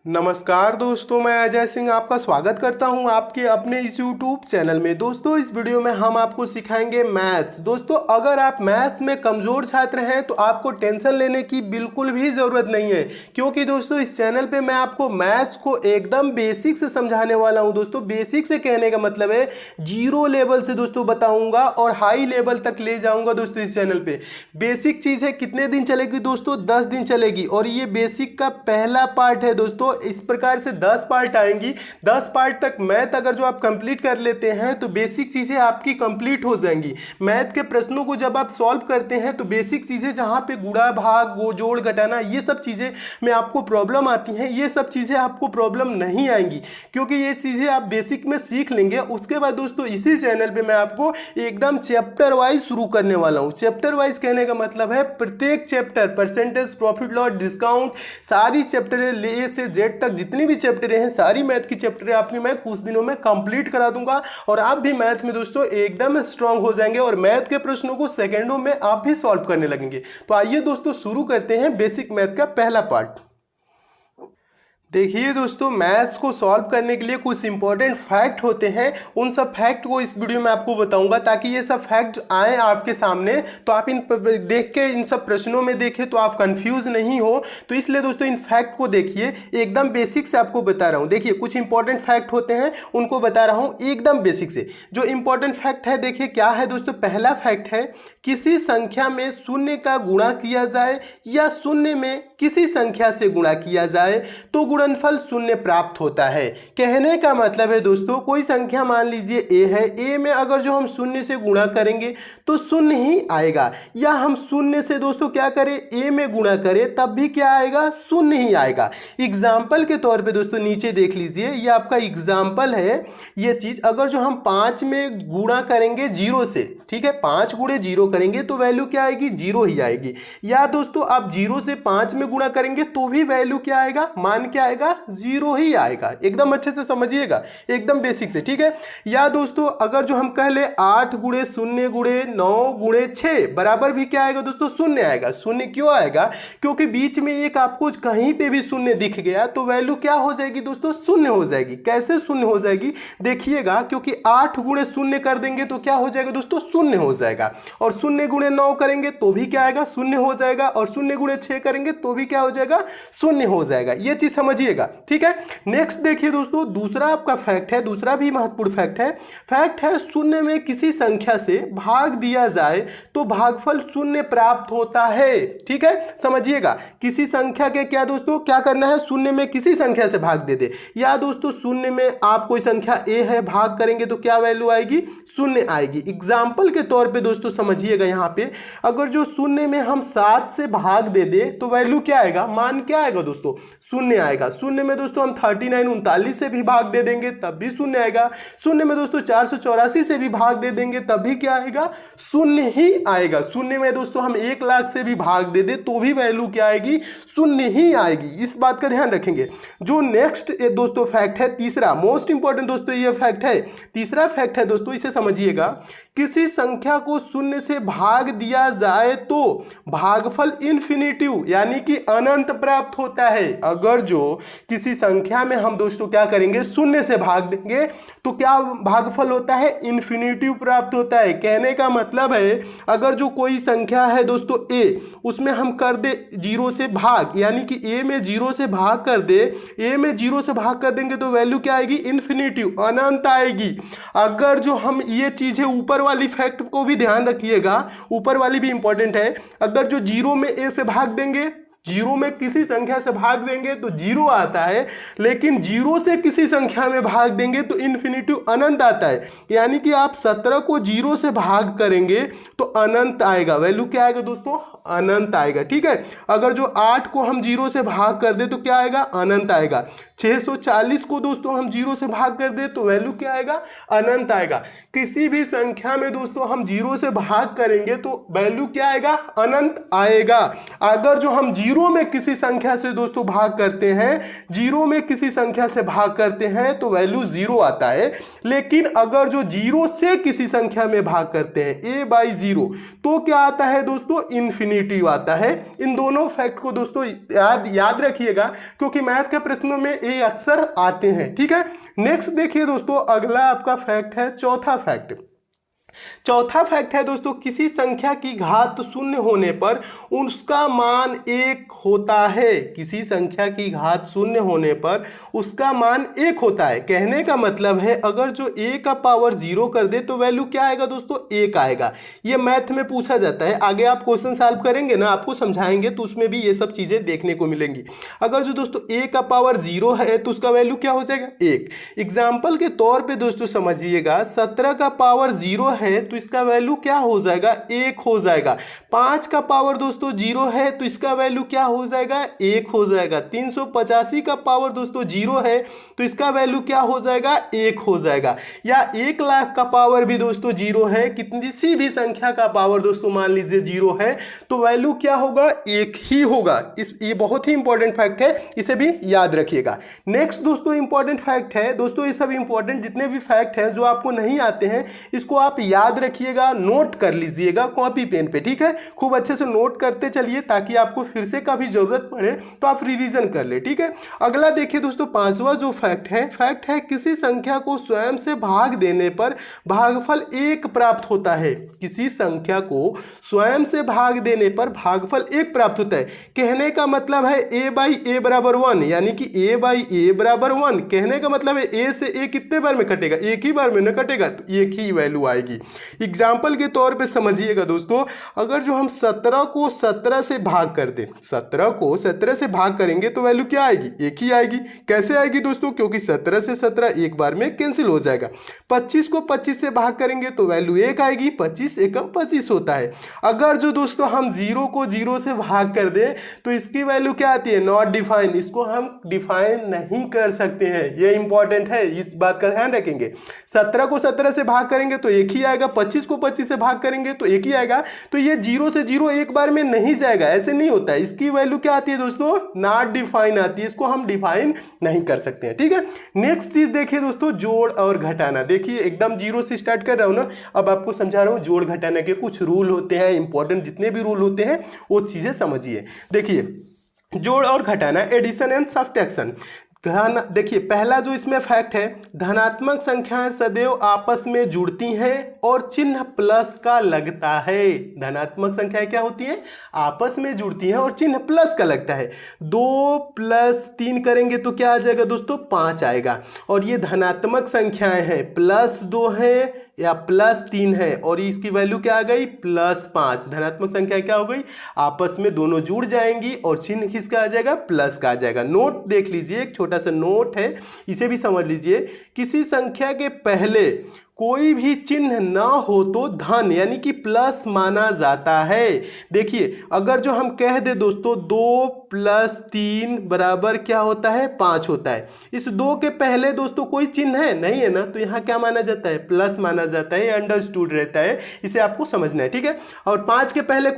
नमस्कार दोस्तों, मैं अजय सिंह आपका स्वागत करता हूं आपके अपने इस YouTube चैनल में। दोस्तों, इस वीडियो में हम आपको सिखाएंगे मैथ्स। दोस्तों, अगर आप मैथ्स में कमज़ोर छात्र हैं तो आपको टेंशन लेने की बिल्कुल भी ज़रूरत नहीं है, क्योंकि दोस्तों इस चैनल पे मैं आपको मैथ्स को एकदम बेसिक से समझाने वाला हूं। दोस्तों, बेसिक से कहने का मतलब है जीरो लेवल से दोस्तों बताऊँगा और हाई लेवल तक ले जाऊँगा। दोस्तों, इस चैनल पर बेसिक चीज़ है, कितने दिन चलेगी दोस्तों? 10 दिन चलेगी और ये बेसिक का पहला पार्ट है। दोस्तों, इस प्रकार से 10 पार्ट आएंगी। 10 पार्ट तक मैथ अगर जो आप कंप्लीट कर लेते हैं तो बेसिक चीज़ें आपकी कंप्लीट हो जाएंगी। मैथ के प्रश्नों को जब आप सॉल्व करते हैं तो बेसिक चीज़ें जहां पे गुणा भाग वो जोड़ घटाना ये सब चीज़ें में आपको प्रॉब्लम आती हैं, ये सब चीज़ें आपको प्रॉब्लम नहीं आएंगी, क्योंकि ये चीज़ें आप बेसिक में सीख लेंगे। उसके बाद दोस्तों इसी चैनल पर मैं आपको एकदम चैप्टर वाइज शुरू करने वाला हूँ। चैप्टर वाइज कहने का मतलब है प्रत्येक chapter, percentage, profit loss, discount, सारी चैप्टर ए से जेड तक जितनी भी चैप्टरें हैं, सारी मैथ की चैप्टरें आपकी मैं कुछ दिनों में कंप्लीट करा दूंगा और आप भी मैथ में दोस्तों एकदम स्ट्रांग हो जाएंगे और मैथ के प्रश्नों को सेकंडों में आप भी सॉल्व करने लगेंगे। तो आइए दोस्तों शुरू करते हैं बेसिक मैथ का पहला पार्ट। देखिए दोस्तों, मैथ्स को सॉल्व करने के लिए कुछ इंपॉर्टेंट फैक्ट होते हैं। उन सब फैक्ट को इस वीडियो में आपको बताऊंगा ताकि ये सब फैक्ट आए आपके सामने, तो आप इन देख के इन सब प्रश्नों में देखें तो आप कंफ्यूज नहीं हो। तो इसलिए दोस्तों इन फैक्ट को देखिए, एकदम बेसिक से आपको बता रहा हूँ। देखिए, कुछ इंपॉर्टेंट फैक्ट होते हैं, उनको बता रहा हूँ एकदम बेसिक से। जो इंपॉर्टेंट फैक्ट है देखिए क्या है दोस्तों। पहला फैक्ट है, किसी संख्या में शून्य का गुणा किया जाए या शून्य में किसी संख्या से गुणा किया जाए तो गुणनफल शून्य प्राप्त होता है। कहने का मतलब है दोस्तों, कोई संख्या मान लीजिए ए है, ए में अगर जो हम शून्य से गुणा करेंगे तो शून्य ही आएगा, या हम शून्य से दोस्तों क्या करें, ए में गुणा करें तब भी क्या आएगा, शून्य ही आएगा। एग्जाम्पल के तौर पे दोस्तों नीचे देख लीजिए, ये आपका एग्जाम्पल है। ये चीज अगर जो हम 5 में गुणा करेंगे 0 से, ठीक है, 5 गुणे 0 करेंगे तो वैल्यू क्या आएगी, 0 ही आएगी। या दोस्तों आप 0 से 5 में गुणा करेंगे तो भी वैल्यू क्या आएगा, मान क्या आएगा, 0 ही आएगा। एकदम अच्छे से समझिएगा, एकदम बेसिक से, ठीक है। या दोस्तों अगर जो हम कह ले 8 गुणे 0 गुणे 9 गुणे 6 बराबर भी क्या आएगा दोस्तों, शून्य आएगा। शून्य क्यों आएगा, क्योंकि बीच में एक आपको कहीं पे भी शून्य दिख गया तो वैल्यू क्या हो जाएगी दोस्तों, शून्य हो जाएगी। कैसे शून्य हो जाएगी देखिएगा, क्योंकि 8 गुणे 0 कर देंगे तो क्या हो जाएगा दोस्तों, शून्य हो जाएगा। और 0 गुणे 9 करेंगे तो भी क्या आएगा, शून्य हो जाएगा। और 0 गुणे 6 करेंगे तो भी क्या हो जाएगा, शून्य हो जाएगा। ये चीज समझिएगा, ठीक है। नेक्स्ट देखिए दोस्तों, दूसरा आपका फैक्ट है, दूसरा भी महत्वपूर्ण फैक्ट है। फैक्ट है, शून्य में किसी संख्या से भाग दिया जाए तो भागफल शून्य प्राप्त होता है। ठीक है, समझिएगा। किसी संख्या के क्या दोस्तों क्या करना है, शून्य में किसी संख्या से भाग दे दे। या दोस्तों शून्य में आप कोई संख्या ए है, भाग करेंगे तो क्या वैल्यू आएगी, शून्य आएगी। एग्जाम्पल के तौर पे दोस्तों समझिएगा, यहाँ पे अगर जो शून्य में हम 7 से भाग दे दे तो वैल्यू क्या आएगा, मान क्या आएगा दोस्तों, शून्य आएगा। शून्य में दोस्तों हम 39 से भी भाग दे देंगे तब भी शून्य आएगा। शून्य में दोस्तों 484 से भी भाग दे देंगे तब भी क्या आएगा, शून्य ही आएगा। शून्य में दोस्तों हम 1 लाख से भी भाग दे दे तो भी वैल्यू क्या आएगी, शून्य ही आएगी। इस बात का ध्यान रखेंगे। जो नेक्स्ट दोस्तों फैक्ट है, तीसरा मोस्ट इंपॉर्टेंट दोस्तों ये फैक्ट है। तीसरा फैक्ट है दोस्तों, इसे समझिएगा। किसी संख्या को शून्य से भाग दिया जाए तो भागफल इन्फिनिटिव यानी कि अनंत प्राप्त होता है। अगर जो किसी संख्या में हम दोस्तों क्या करेंगे, शून्य से भाग देंगे तो क्या भागफल होता है, इन्फिनिटिव प्राप्त होता है। कहने का मतलब है, अगर जो कोई संख्या है दोस्तों ए, उसमें हम कर दे 0 से भाग, यानी कि ए में 0 से भाग कर दे, ए में 0 से भाग कर देंगे तो वैल्यू क्या आएगी, इन्फिनिटिव, अनंत आएगी। अगर जो हम ये चीजें ऊपर वाली फैक्ट को भी ध्यान रखिएगा, ऊपर वाली भी इंपॉर्टेंट है। अगर जो 0 में ए से भाग देंगे, 0 में किसी संख्या से भाग देंगे तो 0 आता है, लेकिन 0 से किसी संख्या में भाग देंगे तो इन्फिनिटिव अनंत आता है। यानी कि आप 17 को 0 से भाग करेंगे तो अनंत आएगा। वैल्यू क्या आएगा दोस्तों, अनंत आएगा। ठीक है, अगर जो 8 को हम 0 से भाग कर दे तो क्या आएगा, अनंत आएगा। 640 को दोस्तों हम 0 से भाग कर दे तो वैल्यू क्या आएगा, अनंत आएगा। किसी भी संख्या में दोस्तों हम 0 से भाग करेंगे तो वैल्यू क्या आएगा, अनंत आएगा। अगर जो हम 0 में किसी संख्या से दोस्तों भाग करते हैं, 0 में किसी संख्या से भाग करते हैं तो वैल्यू 0 आता है। लेकिन अगर जो 0 से किसी संख्या में भाग करते हैं a/0 तो क्या आता है दोस्तों, इन्फिनिटी आता है। इन दोनों फैक्ट को दोस्तों याद रखिएगा, क्योंकि मैथ के प्रश्नों में ये अक्सर आते हैं। ठीक है, नेक्स्ट देखिए दोस्तों, अगला आपका फैक्ट है चौथा फैक्ट। चौथा फैक्ट है दोस्तों, किसी संख्या की घात शून्य होने पर उसका मान 1 होता है। किसी संख्या की घात शून्य होने पर उसका मान 1 होता है। कहने का मतलब है अगर जो a का पावर 0 कर दे तो वैल्यू क्या आएगा दोस्तों, 1 आएगा। ये मैथ में पूछा जाता है। आगे आप क्वेश्चन सॉल्व करेंगे ना, आपको समझाएंगे तो उसमें भी ये सब चीजें देखने को मिलेंगी। अगर जो दोस्तों a का पावर 0 है तो उसका वैल्यू क्या हो जाएगा, 1। एग्जाम्पल के तौर पर दोस्तों समझिएगा, 17 का पावर 0 है तो इसका वैल्यू क्या हो जाएगा, 1 हो जाएगा। 5 का पावर दोस्तों 0 है तो इसका वैल्यू क्या हो जाएगा, 1 हो जाएगा। 385 का पावर दोस्तों 0 है तो इसका वैल्यू क्या हो जाएगा, 1 हो जाएगा। या 1 लाख का पावर भी दोस्तों 0 है, किसी भी संख्या का पावर दोस्तों मान लीजिए 0 है तो वैल्यू क्या होगा, 1 ही होगा। ये बहुत ही इंपॉर्टेंट फैक्ट है, इसे भी याद रखिएगा। नेक्स्ट दोस्तों इंपॉर्टेंट फैक्ट है दोस्तों, ये सब इंपॉर्टेंट जितने भी फैक्ट हैं जो आपको नहीं आते हैं इसको आप याद रखिएगा, नोट कर लीजिएगा कॉपी पेन पे। ठीक है, खूब अच्छे से नोट करते चलिए ताकि आपको फिर से कभी जरूरत पड़े तो आप रिवीजन कर ले। ठीक है, अगला देखिए दोस्तों, पांचवा जो फैक्ट है किसी संख्या को स्वयं से भाग देने पर भागफल 1 प्राप्त होता है। किसी संख्या को स्वयं से भाग देने पर भागफल 1 प्राप्त होता है। कहने का मतलब है a/a बराबर 1, यानी कि a/a बराबर 1। कहने का मतलब है a से a कितने बार में कटेगा, एक ही बार में न कटेगा, तो एक ही वैल्यू आएगी। एग्जाम्पल के तौर पे समझिएगा दोस्तों, अगर जो हम 17 को 17 से भाग कर दें, 17 को 17 से भाग करेंगे तो वैल्यू क्या आएगी, 1 ही आएगी। कैसे आएगी दोस्तों, क्योंकि 17 से 17 एक बार में कैंसिल हो जाएगा। 25 को 25 से भाग करेंगे तो वैल्यू 1 आएगी। 25 एकम 25 होता है। अगर जो दोस्तों हम 0 को 0 से भाग कर दें तो इसकी वैल्यू क्या आती है, नॉट डिफाइन। इसको हम डिफाइन नहीं कर सकते हैं, ये इंपॉर्टेंट है, इस बात का ध्यान रखेंगे। 17 को 17 से भाग करेंगे तो 1 ही आएगा। 25 को 25 से भाग करेंगे तो 1 ही आएगा। तो ये 0 से 0 एक बार में नहीं जाएगा, ऐसे नहीं होता है। इसकी वैल्यू क्या आती है दोस्तों, नॉट डिफाइन आती है, इसको हम डिफाइन नहीं कर सकते हैं। ठीक है, नेक्स्ट चीज देखिए दोस्तों, जोड़ और घटाना। देखिए एकदम 0 से स्टार्ट कर रहा हूं ना, अब आपको समझा रहा हूं जोड़ घटाना के कुछ रूल होते हैं, इंपॉर्टेंट जितने भी रूल होते हैं वो चीजें समझिए। देखिए जोड़ और घटाना, एडिशन एंड सब्ट्रैक्शन। देखिए पहला जो इसमें फैक्ट है, धनात्मक संख्याएं सदैव आपस में जुड़ती हैं और चिन्ह प्लस का लगता है। धनात्मक संख्याएं क्या होती हैं, आपस में जुड़ती हैं और चिन्ह प्लस का लगता है। 2 + 3 करेंगे तो क्या आ जाएगा दोस्तों, 5 आएगा। और ये धनात्मक संख्याएं हैं, +2 है या +3 है और इसकी वैल्यू क्या आ गई, +5। धनात्मक संख्या क्या हो गई, आपस में दोनों जुड़ जाएंगी और चिन्ह किसका आ जाएगा, प्लस का आ जाएगा। नोट देख लीजिए, एक छोटा सा नोट है, इसे भी समझ लीजिए। किसी संख्या के पहले कोई भी चिन्ह ना हो तो धन यानी कि प्लस माना जाता है। देखिए अगर जो हम कह दे दोस्तों 2 + 3 बराबर क्या होता है, 5 होता है। इस 2 के पहले दोस्तों कोई चिन्ह है नहीं है ना, तो यहाँ क्या माना जाता है, प्लस माना जाता है, अंडरस्टूड रहता है, इसे आपको समझना है। ठीक है, और 5 के पहले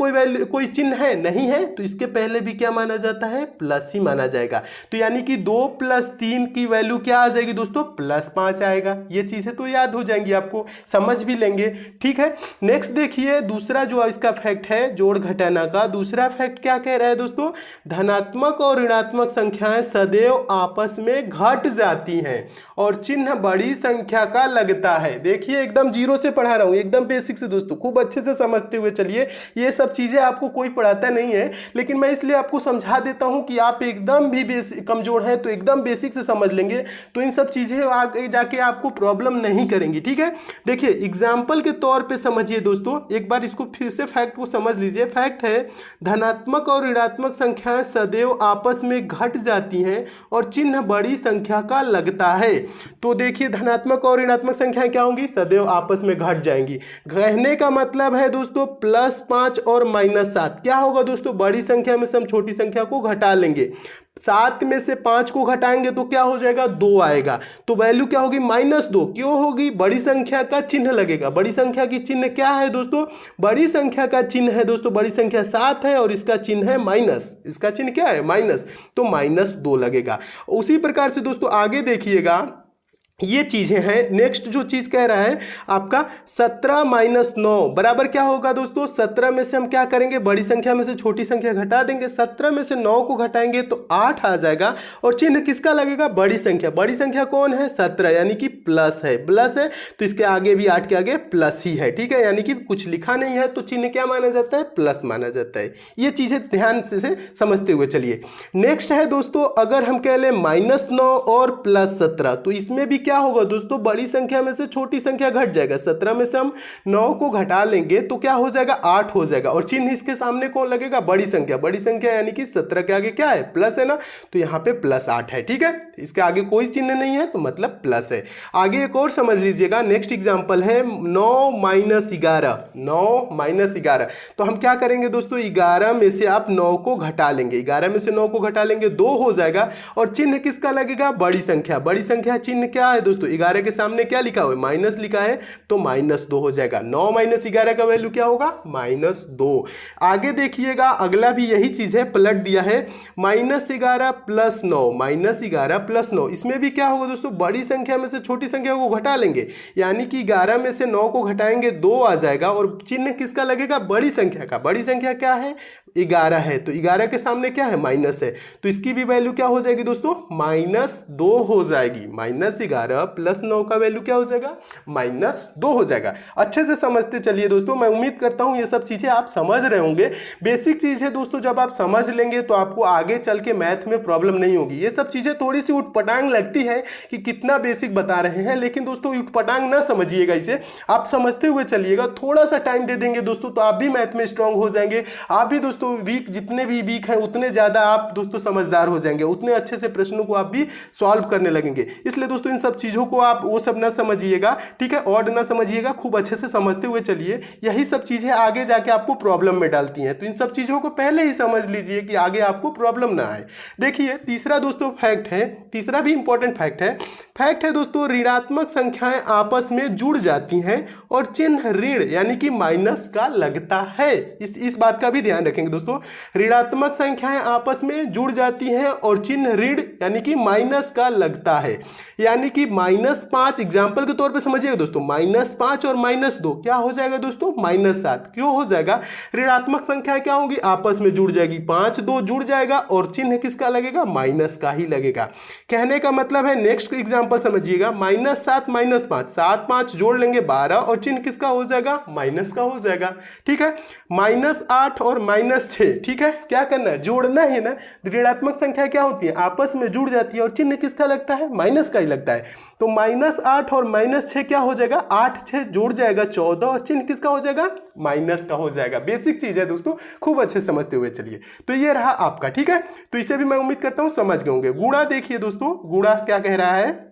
कोई चिन्ह है नहीं है तो इसके पहले भी क्या माना जाता है, प्लस ही माना जाएगा। तो यानी कि 2 + 3 की वैल्यू क्या आ जाएगी दोस्तों, +5 आएगा। ये चीजें तो याद हो जाएंगी, आपको समझ भी लेंगे। ठीक है, नेक्स्ट देखिए दूसरा जो इसका फैक्ट है जोड़ घटाना का, दूसरा फैक्ट क्या कह रहा है दोस्तों, धनात्मक और ऋणात्मक संख्याएं सदैव आपस में घट जाती हैं और चिन्ह बड़ी संख्या का लगता है। देखिए एकदम 0 से पढ़ा रहा हूं, एकदम बेसिक से दोस्तों, खूब अच्छे से समझते हुए चलिए। ये सब चीजें आपको कोई पढ़ाता नहीं है, लेकिन मैं इसलिए आपको समझा देता हूं कि आप एकदम भी कमजोर हैं तो एकदम बेसिक से समझ लेंगे तो इन सब चीजें आगे जाके आपको प्रॉब्लम नहीं करेंगी। ठीक है, देखिए एग्जाम्पल के तौर पे समझिए दोस्तों, एक बार इसको फिर से फैक्ट को समझ लीजिए। फैक्ट है धनात्मक और ऋणात्मक संख्याएं सदैव आपस में घट जाती हैं और चिन्ह बड़ी संख्या का लगता है। तो देखिए धनात्मक और ऋणात्मक संख्याएं क्या होंगी, सदैव आपस में घट जाएंगी। कहने का मतलब है दोस्तों +5 और -7 क्या होगा दोस्तों, बड़ी संख्या में से हम छोटी संख्या को घटा लेंगे। 7 में से 5 को घटाएंगे तो क्या हो जाएगा, 2 आएगा। तो वैल्यू क्या होगी, -2। क्यों होगी, बड़ी संख्या का चिन्ह लगेगा। बड़ी संख्या की चिन्ह क्या है दोस्तों, बड़ी संख्या का चिन्ह है दोस्तों, बड़ी संख्या 7 है और इसका चिन्ह है माइनस। इसका चिन्ह क्या है, माइनस, तो -2 लगेगा। उसी प्रकार से दोस्तों आगे देखिएगा, ये चीजें हैं। नेक्स्ट जो चीज कह रहा है आपका 17 - 9 बराबर क्या होगा दोस्तों, 17 में से हम क्या करेंगे, बड़ी संख्या में से छोटी संख्या घटा देंगे। 17 में से 9 को घटाएंगे तो 8 आ जाएगा और चिन्ह किसका लगेगा, बड़ी संख्या। बड़ी संख्या कौन है, 17, यानी कि प्लस है। प्लस है तो इसके आगे भी 8 के आगे प्लस ही है, ठीक है, यानी कि कुछ लिखा नहीं है तो चिन्ह क्या माना जाता है, प्लस माना जाता है। ये चीजें ध्यान से समझते हुए चलिए। नेक्स्ट है दोस्तों, अगर हम कह लें -9 और +17 तो इसमें भी क्या होगा दोस्तों, बड़ी संख्या में से छोटी संख्या घट जाएगा। 17 में से हम 9 को घटा लेंगे तो क्या हो जाएगा, 8 हो जाएगा और चिन्ह इसके सामने कौन लगेगा, बड़ी संख्या। बड़ी संख्या यानी कि 17 के आगे क्या है, प्लस है ना, तो यहाँ पे +8 है, ठीक है। इसके आगे कोई चिन्ह नहीं है तो मतलब प्लस है। आगे एक और समझ लीजिएगा, नेक्स्ट एग्जांपल है 9 - 11। 9 - 11 तो हम क्या करेंगे दोस्तों, 11 में से आप 9 को घटा लेंगे। 11 में से 9 को घटा लेंगे 2 हो जाएगा और चिन्ह किसका लगेगा, बड़ी संख्या। बड़ी संख्या चिन्ह क्या है दोस्तों, 11 के सामने क्या लिखा हुआ है, माइनस लिखा है तो -2 हो जाएगा। 9 - 11 का वैल्यू क्या होगा, -2। आगे देखिएगा, अगला भी यही चीज है, पलट दिया है, -11 + 9। -11 + 9 इसमें भी क्या होगा दोस्तों, बड़ी संख्या में से छोटी संख्या को घटा लेंगे, यानी कि 11 में से 9 को घटाएंगे 2 आ जाएगा और चिन्ह किसका लगेगा, बड़ी संख्या का। बड़ी संख्या क्या है, 11 है तो 11 के सामने क्या है, माइनस है, तो इसकी भी वैल्यू क्या हो जाएगी दोस्तों, -2 हो जाएगी। -11 + 9 का वैल्यू क्या हो जाएगा, -2 हो जाएगा। अच्छे से समझते चलिए दोस्तों, मैं उम्मीद करता हूं ये सब चीजें आप समझ रहे होंगे। बेसिक चीज है दोस्तों, जब आप समझ लेंगे तो आपको आगे चल के मैथ में प्रॉब्लम नहीं होगी। ये सब चीजें थोड़ी सी उटपटांग लगती है कि कितना बेसिक बता रहे हैं, लेकिन दोस्तों उटपटांग ना समझिएगा, इसे आप समझते हुए चलिएगा। थोड़ा सा टाइम दे देंगे दोस्तों तो आप भी मैथ में स्ट्रांग हो जाएंगे। आप भी दोस्तों वीक, जितने भी वीक हैं उतने ज्यादा आप दोस्तों समझदार हो जाएंगे, उतने अच्छे से प्रश्नों को आप भी सॉल्व करने लगेंगे। इसलिए दोस्तों इन सब चीजों को आप वो सब ना समझिएगा, ठीक है, ऑड ना समझिएगा, खूब अच्छे से समझते हुए चलिए। यही सब चीजें आगे जाके आपको प्रॉब्लम में डालती हैं, तो इन सब चीजों को पहले ही समझ लीजिए कि आगे आपको प्रॉब्लम ना आए। देखिए तीसरा दोस्तों फैक्ट है, तीसरा भी इंपॉर्टेंट फैक्ट है दोस्तों, ऋणात्मक संख्याएं आपस में जुड़ जाती हैं और चिन्ह ऋण यानी कि माइनस का लगता है। इस बात का भी ध्यान रखेंगे दोस्तों, ऋणात्मक संख्याएं आपस में जुड़ जाती हैं और चिन्ह ऋण यानी कि माइनस का लगता है। यानी कि -5 एग्जाम्पल के तौर पे समझिएगा दोस्तों, -5 और -2 क्या हो जाएगा दोस्तों, -7। क्यों हो जाएगा, ऋणात्मक संख्या क्या होगी, आपस में जुड़ जाएगी, 5 2 जुड़ जाएगा और चिन्ह किसका लगेगा, माइनस का ही लगेगा। कहने का मतलब है, नेक्स्ट एग्जाम्पल समझिएगा, -7 - 5, 7 5 जोड़ लेंगे 12 और चिन्ह किसका हो जाएगा, माइनस का हो जाएगा, ठीक है। -8 और -6, ठीक है, क्या करना है, जोड़ना है ना। ऋणात्मक संख्या क्या होती है, आपस में जुड़ जाती है और चिन्ह किसका लगता है, माइनस का ही लगता है। तो -8 और -6 क्या हो जाएगा, 8 6 जोड़ जाएगा 14 और चिन्ह किसका हो जाएगा, माइनस का हो जाएगा। बेसिक चीज है दोस्तों, खूब अच्छे समझते हुए चलिए। तो ये रहा आपका, ठीक है, तो इसे भी मैं उम्मीद करता हूं समझ गए होंगे। गुणा देखिए दोस्तों, गुणा क्या कह रहा है,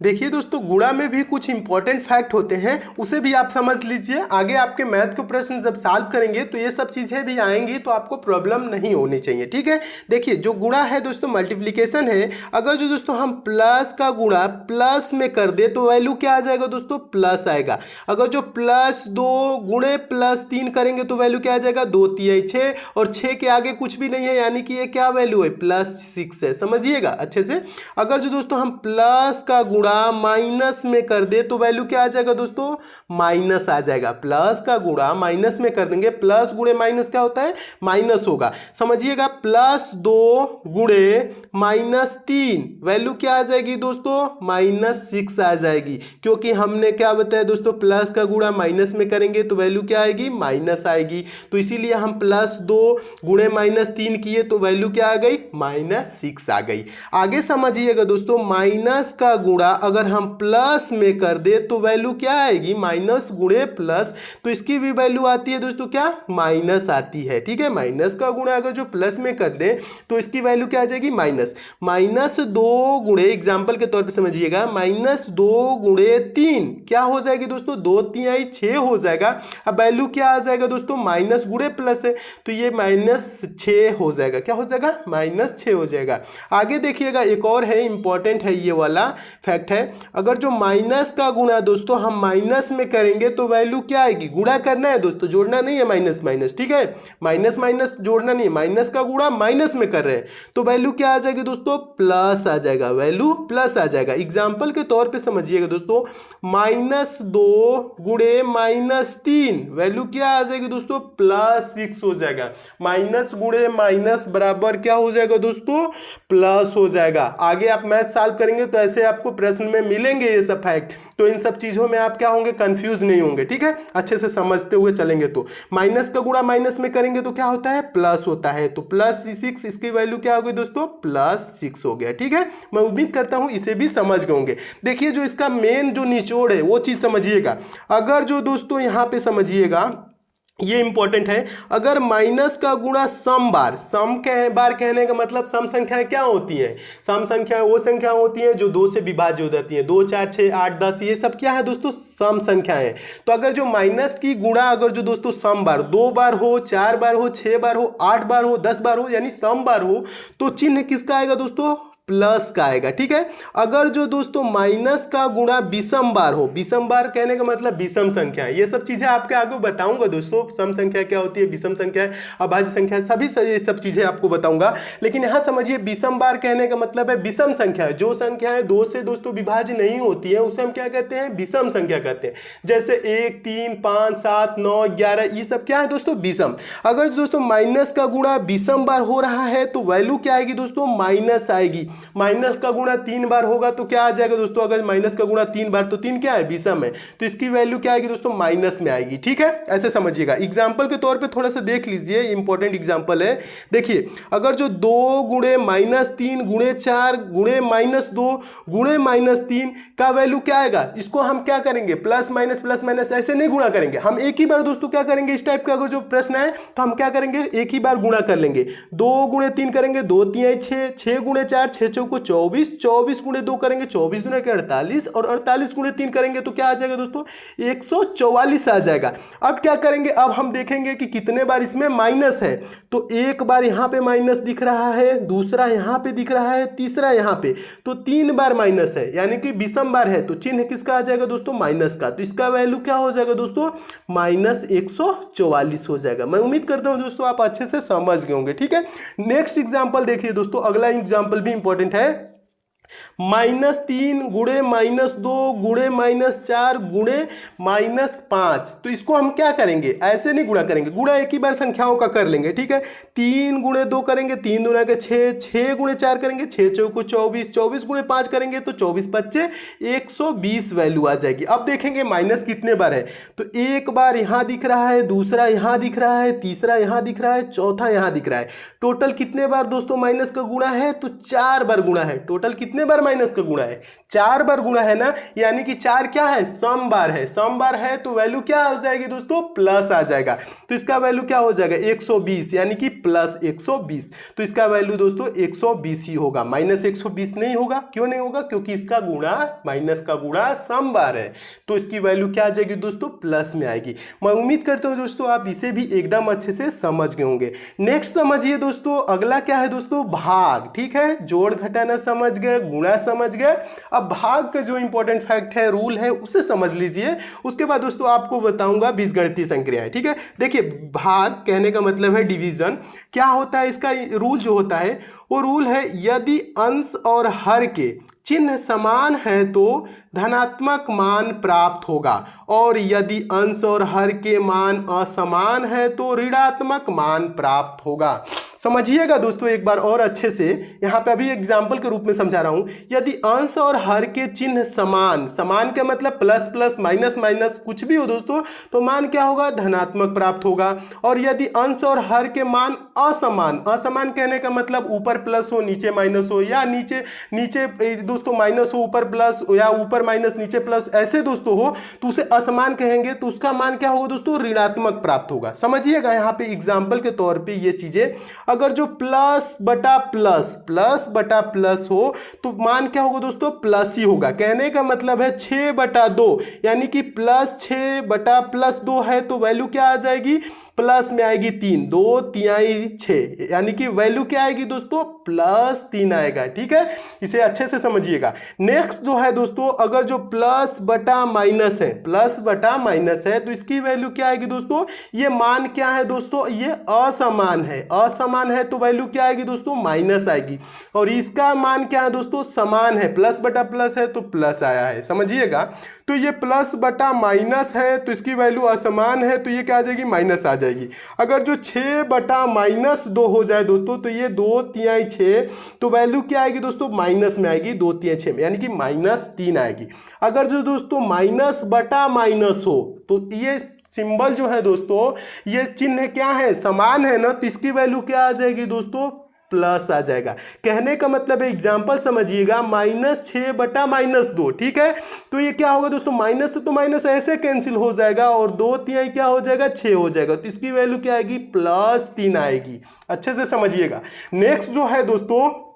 देखिए दोस्तों गुणा में भी कुछ इंपॉर्टेंट फैक्ट होते हैं, उसे भी आप समझ लीजिए। आगे आपके मैथ के प्रश्न जब सॉल्व करेंगे तो ये सब चीजें भी आएंगी, तो आपको प्रॉब्लम नहीं होनी चाहिए, ठीक है। देखिए जो गुणा है दोस्तों, मल्टीप्लिकेशन है, अगर जो दोस्तों हम प्लस का गुणा प्लस में कर दे तो वैल्यू क्या आ जाएगा दोस्तों, प्लस आएगा। अगर जो +2 गुणे +3 करेंगे तो वैल्यू क्या आ जाएगा, 2 3 6 और 6 के आगे कुछ भी नहीं है, यानी कि ये क्या वैल्यू है, +6 है, समझिएगा अच्छे से। अगर जो दोस्तों हम प्लस का गुणा माइनस में कर दे तो वैल्यू क्या आ जाएगा दोस्तों, माइनस आ जाएगा। प्लस का गुणा माइनस में कर देंगे, प्लस गुणे माइनस क्या होता है, माइनस होगा, समझिएगा। +2 गुणे -3 वैल्यू क्या आ जाएगी दोस्तों, -6 आ जाएगी, क्योंकि हमने क्या बताया दोस्तों, प्लस का गुणा माइनस में करेंगे तो वैल्यू क्या आएगी, माइनस आएगी। तो इसीलिए हम +2 गुणे -3 किए तो वैल्यू क्या आ गई, -6 आ गई। आगे समझिएगा दोस्तों, माइनस का गुणा अगर हम प्लस में कर दे तो वैल्यू क्या आएगी, माइनस गुणे प्लस, तो इसकी भी वैल्यू आती है दोस्तों क्या, माइनस आती है। ठीक है, माइनस का गुणा अगर जो प्लस में कर दे तो इसकी वैल्यू क्या आ जाएगी, माइनस। माइनस 2 गुणे, एग्जाम्पल के तौर पे समझिएगा, माइनस 2 गुणे 3 क्या हो जाएगी दोस्तों, 2 3 6 हो जाएगा। अब वैल्यू क्या आ जाएगा दोस्तों, माइनस गुणे प्लस है तो ये -6 हो जाएगा। क्या हो जाएगा, -6 हो जाएगा। आगे देखिएगा, एक और है, इंपॉर्टेंट है ये वाला फैक्ट है। अगर जो माइनस का गुणा दोस्तों हम माइनस में करेंगे तो वैल्यू क्या आएगी, गुणा करना है दोस्तों, जोड़ना नहीं है, माइनस माइनस। ठीक है, माइनस माइनस जोड़ना नहीं है, माइनस का गुणा माइनस में कर रहे हैं तो वैल्यू क्या आ जाएगी दोस्तों, प्लस आ जाएगा, वैल्यू प्लस आ जाएगा। एग्जाम्पल के तौर पे समझिएगा दोस्तों, -2 गुणे -3 वैल्यू क्या आ जाएगी दोस्तों, +6 हो जाएगा। माइनस गुणे माइनस बराबर क्या हो जाएगा दोस्तों, प्लस हो जाएगा। आगे आप मैथ सॉल्व करेंगे तो ऐसे आपको प्रश्न में मिलेंगे ये सब फैक्ट, तो इन सब चीजों में आप क्या होंगे, कंफ्यूज नहीं होंगे। ठीक है, अच्छे से समझते हुए चलेंगे। तो माइनस का गुणा माइनस में करेंगे तो क्या होता है, प्लस होता है, तो +6, इसकी वैल्यू क्या हो गई दोस्तों, +6 हो गया। ठीक है, मैं उम्मीद करता हूं इसे भी समझ गए होंगे। देखिए, जो इसका मेन जो निचोड़ है वो चीज समझिएगा। अगर जो दोस्तों यहां पे समझिएगा, ये इंपॉर्टेंट है, अगर माइनस का गुणा सम बार कहने का मतलब सम संख्याएं क्या होती हैं, सम संख्याएं वो संख्या होती हैं जो 2 से विभाज्य हो जाती हैं। 2 4 6 8 10 ये सब क्या है दोस्तों, सम संख्याएं। तो अगर जो माइनस की गुणा अगर जो दोस्तों सम बार 2 बार हो, 4 बार हो, 6 बार हो, 8 बार हो, 10 बार हो, यानी सम बार हो, तो चिन्ह किसका आएगा दोस्तों, प्लस का आएगा। ठीक है, अगर जो दोस्तों माइनस का गुणा विषम बार हो, विषम बार कहने का मतलब विषम संख्या, ये सब चीजें आपके आगे बताऊंगा दोस्तों, सम संख्या क्या होती है, विषम संख्या, अभाज्य संख्या, सभी ये सब चीजें आपको बताऊंगा। लेकिन यहां समझिए, विषम बार कहने का मतलब है विषम संख्या, जो संख्याएं 2 से दोस्तों विभाज्य नहीं होती है उसे हम क्या कहते हैं, विषम संख्या कहते हैं। जैसे 1 3 5 7 9 11 ये सब क्या है दोस्तों, विषम। अगर दोस्तों माइनस का गुणा विषम बार हो रहा है तो वैल्यू क्या आएगी दोस्तों, माइनस आएगी। माइनस का गुणा 3 बार होगा तो क्या आ जाएगा दोस्तों, अगर माइनस का गुणा 3 बार, तो 3 क्या है, विषम है, तो इसकी वैल्यू क्या आएगी दोस्तों, माइनस में आएगी। ठीक है, ऐसे समझिएगा। एग्जाम्पल के तौर पे थोड़ा सा देख लीजिए, इंपॉर्टेंट एग्जाम्पल है। देखिए, अगर जो 2 गुणे -3 गुणे 4 गुणे -2 गुणे -3 का वैल्यू क्या आएगा, इसको हम क्या करेंगे, प्लस माइनस ऐसे नहीं गुणा करेंगे, हम एक ही बार दोस्तों क्या करेंगे, इस टाइप का अगर जो प्रश्न है तो हम क्या करेंगे, एक ही बार गुणा कर लेंगे। 2 गुणे 3 करेंगे, 2 3 6, 6 गुणे 4 6 को 24, 24 गुणे 2 करेंगे, 24 दूना के 48, और 48 गुणे 3 करेंगे तो क्या आ जाएगा दोस्तों, 144 आ जाएगा। अब क्या करेंगे, अब हम देखेंगे कि कितने बार इसमें माइनस है, तो एक बार यहां पे माइनस दिख रहा है, दूसरा यहां पे दिख रहा है, तीसरा यहां पे, तो 3 बार माइनस है, यानी कि विषम बार है, तो चिन्ह किसका आ जाएगा दोस्तों, माइनस का। तो इसका वैल्यू क्या हो जाएगा दोस्तों, -144 हो जाएगा। मैं उम्मीद करता हूं दोस्तों आप अच्छे से समझ गए होंगे। ठीक है, नेक्स्ट एग्जांपल देखिए दोस्तों, अगला एग्जांपल भी इंपॉर्टेंट है। -3 गुणे -2 गुणे -4 गुणे -5, तो इसको हम क्या करेंगे, ऐसे नहीं गुणा करेंगे, गुणा एक ही बार संख्याओं का कर लेंगे। ठीक है, 3 गुणे 2 करेंगे, 3 दूना के 6, 6 गुणे 4 करेंगे, 6 चौको 24, 24 गुणे 5 करेंगे तो 24 5 120 वैल्यू आ जाएगी। अब देखेंगे माइनस कितने बार है, तो एक बार यहां दिख रहा है, दूसरा यहां दिख रहा है, तीसरा यहां दिख रहा है, चौथा यहां दिख रहा है। टोटल कितने बार दोस्तों माइनस का गुणा है, तो 4 बार गुणा है। टोटल कितने बार माइनस का गुणा है, 4 बार गुणा है ना, यानी कि 4 क्या है, सम बार है। सम बार है तो वैल्यू क्या हो जाएगी दोस्तों, प्लस आ जाएगा। तो इसका वैल्यू क्या हो जाएगा, 120, यानी कि +120। तो इसका वैल्यू दोस्तों 120 ही होगा, -120 नहीं होगा। क्यों नहीं होगा, क्योंकि इसका गुणा, माइनस का गुणा सम बार है, तो इसकी वैल्यू क्या आ जाएगी दोस्तों, प्लस में आएगी। मैं उम्मीद करता हूं दोस्तों आप इसे भी एकदम अच्छे से समझ गए होंगे। नेक्स्ट समझिए दोस्तों, अगला क्या है दोस्तों, भाग। ठीक है, जोड़ घटाना समझ गए, गुणा समझ गए। अब भाग का जो इंपॉर्टेंट फैक्ट है, रूल है, उसे समझ लीजिए। उसके बाद दोस्तों आपको बताऊंगा बीजगणितीय संक्रियाएं। ठीक है, देखिए, भाग कहने का मतलब है डिवीजन। क्या होता है इसका रूल, जो होता है वो रूल है, यदि अंश और हर के चिन्ह समान है तो धनात्मक मान प्राप्त होगा, और यदि अंश और हर के मान असमान है तो ऋणात्मक मान प्राप्त होगा। समझिएगा दोस्तों एक बार और अच्छे से, यहाँ पे अभी एग्जाम्पल के रूप में समझा रहा हूं। यदि अंश और हर के चिन्ह समान, समान का मतलब प्लस प्लस माइनस माइनस कुछ भी हो दोस्तों, तो मान क्या होगा, धनात्मक प्राप्त होगा। और यदि अंश और हर के मान असमान, असमान कहने का मतलब ऊपर प्लस हो नीचे माइनस हो, या नीचे नीचे दोस्तों माइनस हो ऊपर प्लस, या ऊपर माइनस नीचे प्लस, ऐसे दोस्तों हो तो उसे असमान कहेंगे, तो उसका मान क्या होगा दोस्तों, ऋणात्मक प्राप्त होगा। समझिएगा यहाँ पे एग्जाम्पल के तौर पे ये चीजें, अगर जो प्लस बटा प्लस, प्लस बटा प्लस हो तो मान क्या होगा दोस्तों, प्लस ही होगा। कहने का मतलब है 6/2, यानी कि प्लस 6/+2 है तो वैल्यू क्या आ जाएगी, प्लस में आएगी 3, 2 तिहाई 6, यानी कि वैल्यू क्या आएगी दोस्तों, +3 आएगा। ठीक है, इसे अच्छे से समझिएगा। नेक्स्ट जो है दोस्तों, अगर जो प्लस बटा माइनस है, प्लस बटा माइनस है, तो इसकी वैल्यू क्या आएगी दोस्तों, ये मान क्या है दोस्तों, ये असमान है, असमान है तो वैल्यू क्या आएगी दोस्तों, माइनस आएगी। और इसका मान क्या है दोस्तों, समान है, प्लस बटा प्लस है तो प्लस आया है, समझिएगा। तो ये प्लस बटा माइनस है तो इसकी वैल्यू असमान है, तो ये क्या आ जाएगी, माइनस आ जाएगी। अगर जो 6/-2 हो जाए दोस्तों, तो ये 2 तिहाई 6, तो वैल्यू क्या आएगी दोस्तों, माइनस में आएगी, 2 तिहाई 6 में, यानी कि -3 आएगी। अगर जो दोस्तों माइनस बटा माइनस हो, तो ये सिंबल जो है दोस्तों, ये चिन्ह क्या है, समान है ना, तो इसकी वैल्यू क्या आ जाएगी दोस्तों, प्लस आ जाएगा। कहने का मतलब है, एग्जाम्पल समझिएगा, -6/-2, ठीक है। तो ये क्या होगा दोस्तों, माइनस से तो माइनस ऐसे कैंसिल हो जाएगा और 2 तिहाई क्या हो जाएगा, 6 हो जाएगा, तो इसकी वैल्यू क्या आएगी, +3 आएगी। अच्छे से समझिएगा। नेक्स्ट जो है दोस्तों,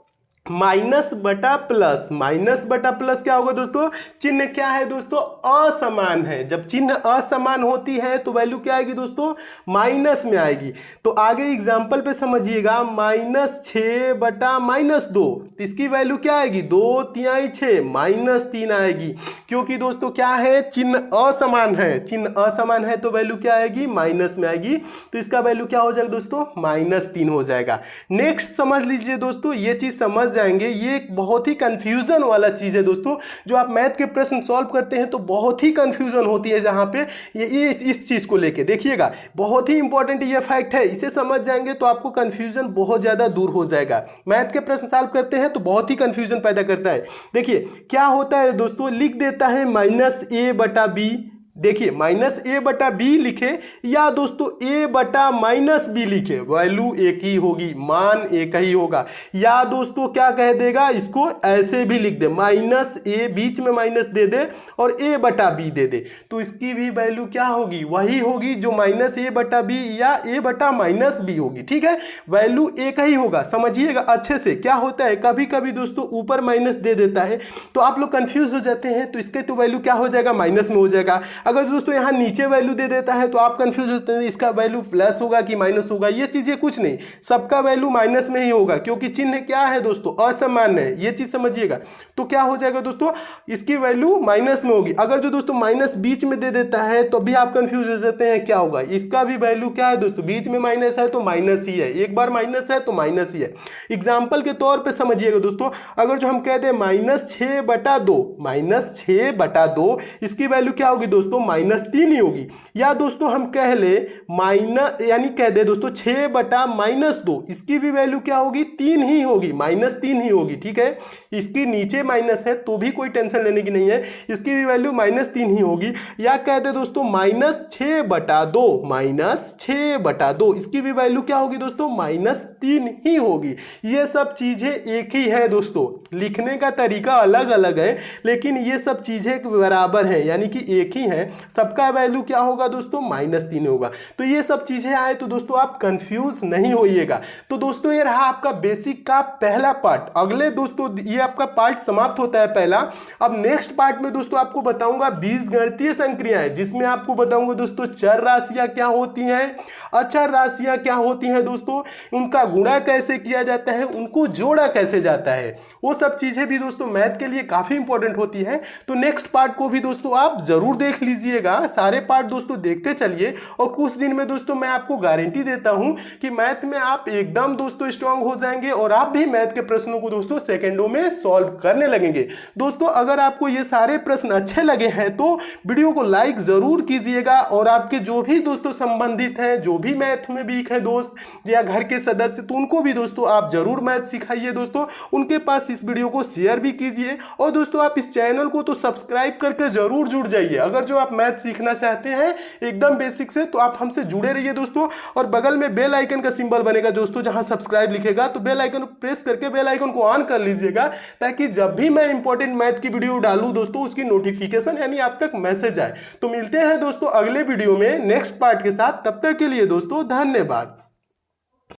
माइनस बटा प्लस, माइनस बटा प्लस क्या होगा दोस्तों, चिन्ह क्या है दोस्तों, असमान है। जब चिन्ह असमान होती है तो वैल्यू क्या आएगी दोस्तों, माइनस में आएगी। तो आगे एग्जांपल पे समझिएगा, -6/-2, तो इसकी वैल्यू क्या आएगी, 2 तिहाई 6, -3 आएगी। क्योंकि दोस्तों क्या है, चिन्ह असमान है, चिन्ह असमान है तो वैल्यू क्या आएगी, माइनस में आएगी। तो इसका वैल्यू क्या हो जाएगा दोस्तों, -3 हो जाएगा। नेक्स्ट समझ लीजिए दोस्तों, ये चीज समझ जाएंगे, ये एक बहुत ही कंफ्यूजन वाला चीज है दोस्तों। जो आप मैथ के प्रश्न सॉल्व करते हैं तो बहुत ही कंफ्यूजन होती है जहां पे ये इस चीज को लेके, देखिएगा बहुत ही इंपॉर्टेंट ये फैक्ट है, इसे समझ जाएंगे तो आपको कंफ्यूजन बहुत ज्यादा दूर हो जाएगा। मैथ के प्रश्न सॉल्व करते हैं तो बहुत ही कंफ्यूजन पैदा करता है। देखिए क्या होता है दोस्तों, लिख देता है -a/b, देखिए -a/b लिखे या दोस्तों a/-b लिखे, वैल्यू एक ही होगी, मान एक ही होगा। या दोस्तों क्या कह देगा, इसको ऐसे भी लिख दे, -a, बीच में माइनस दे दे और a/b दे दे, तो इसकी भी वैल्यू क्या होगी, वही होगी जो -a/b या a/-b होगी। ठीक है, वैल्यू एक ही होगा, समझिएगा अच्छे से। क्या होता है, कभी कभी दोस्तों ऊपर माइनस दे देता है तो आप लोग कंफ्यूज हो जाते हैं, तो इसके तो वैल्यू क्या हो जाएगा, माइनस में हो जाएगा। अगर दोस्तों यहाँ नीचे वैल्यू दे देता है तो आप कंफ्यूज होते हैं, इसका वैल्यू प्लस होगा कि माइनस होगा। ये चीजें कुछ नहीं, सबका वैल्यू माइनस में ही होगा, क्योंकि चिन्ह क्या है दोस्तों, असमान है, ये चीज समझिएगा। तो क्या हो जाएगा दोस्तों, इसकी वैल्यू माइनस में होगी। अगर जो दोस्तों माइनस बीच में दे देता है तो भी आप कंफ्यूज हो जाते हैं, क्या होगा, इसका भी वैल्यू क्या है दोस्तों, बीच में माइनस है तो माइनस ही है, एक बार माइनस है तो माइनस ही है। एग्जाम्पल के तौर पर समझिएगा दोस्तों, अगर जो हम कह दें -6/2, -6/2, इसकी वैल्यू क्या होगी दोस्तों, -3 ही होगी। या दोस्तों हम कह ले माइनस, यानी कह दे दोस्तों 6/-2, इसकी भी वैल्यू क्या होगी, 3 ही होगी, -3 ही होगी। ठीक है, इसकी नीचे माइनस है तो भी कोई टेंशन लेने की नहीं है, इसकी भी वैल्यू -3 ही होगी। या कह दे दोस्तों -6/2, -6/2, इसकी भी वैल्यू क्या होगी दोस्तों, -3 ही होगी। ये सब चीजें एक ही है दोस्तों, लिखने का तरीका अलग अलग है लेकिन ये सब चीजें बराबर है, यानी कि एक ही है। सबका वैल्यू क्या होगा दोस्तों, -3 होगा। तो ये सब चीजें आए तो दोस्तों आप कंफ्यूज नहीं होइएगा। तो दोस्तों ये रहा आपका बेसिक का पहला पार्ट। अगले दोस्तों ये आपका पार्ट समाप्त होता है पहला। अब नेक्स्ट पार्ट में दोस्तों आपको बताऊंगा बीजगणितीय संक्रियाएं, जिसमें आपको बताऊंगा दोस्तों चर राशियां क्या होती हैं, अचर राशियां क्या होती हैं दोस्तों, उनका गुणा कैसे किया जाता है, उनको जोड़ा कैसे जाता है, वो सब चीजें भी दोस्तों मैथ के लिए काफी इंपॉर्टेंट होती है। तो नेक्स्ट पार्ट को भी दोस्तों आप जरूर देख लीजिए। कीजिएगा, सारे पार्ट दोस्तों देखते चलिए और कुछ दिन में दोस्तों मैं आपको गारंटी देता हूं कि मैथ में आप एकदम दोस्तों स्ट्रांग हो जाएंगे और आप भी मैथ के प्रश्नों को दोस्तों सेकंडों में सॉल्व करने लगेंगे। दोस्तों अगर आपको ये सारे प्रश्न अच्छे लगे हैं तो वीडियो को लाइक जरूर कीजिएगा और आपके जो भी दोस्तों संबंधित हैं, जो भी मैथ में वीक है दोस्त या घर के सदस्य, तो उनको भी दोस्तों आप जरूर मैथ सिखाइए दोस्तों, उनके पास इस वीडियो को शेयर भी कीजिए। और दोस्तों आप इस चैनल को तो सब्सक्राइब करके जरूर जुड़ जाइए। अगर जो आप मैथ सीखना चाहते हैं एकदम बेसिक से, तो आप हमसे जुड़े रहिए दोस्तों। और बगल में बेल आइकन का सिंबल बनेगा दोस्तों, जहां सब्सक्राइब लिखेगा तो बेल आइकन प्रेस करके बेल आइकन को ऑन कर लीजिएगा, ताकि जब भी मैं इंपॉर्टेंट मैथ की वीडियो डालूं दोस्तों उसकी नोटिफिकेशन यानी आप तक मैसेज आए। तो मिलते हैं दोस्तों अगले वीडियो में नेक्स्ट पार्ट के साथ, तब तक के लिए दोस्तों धन्यवाद।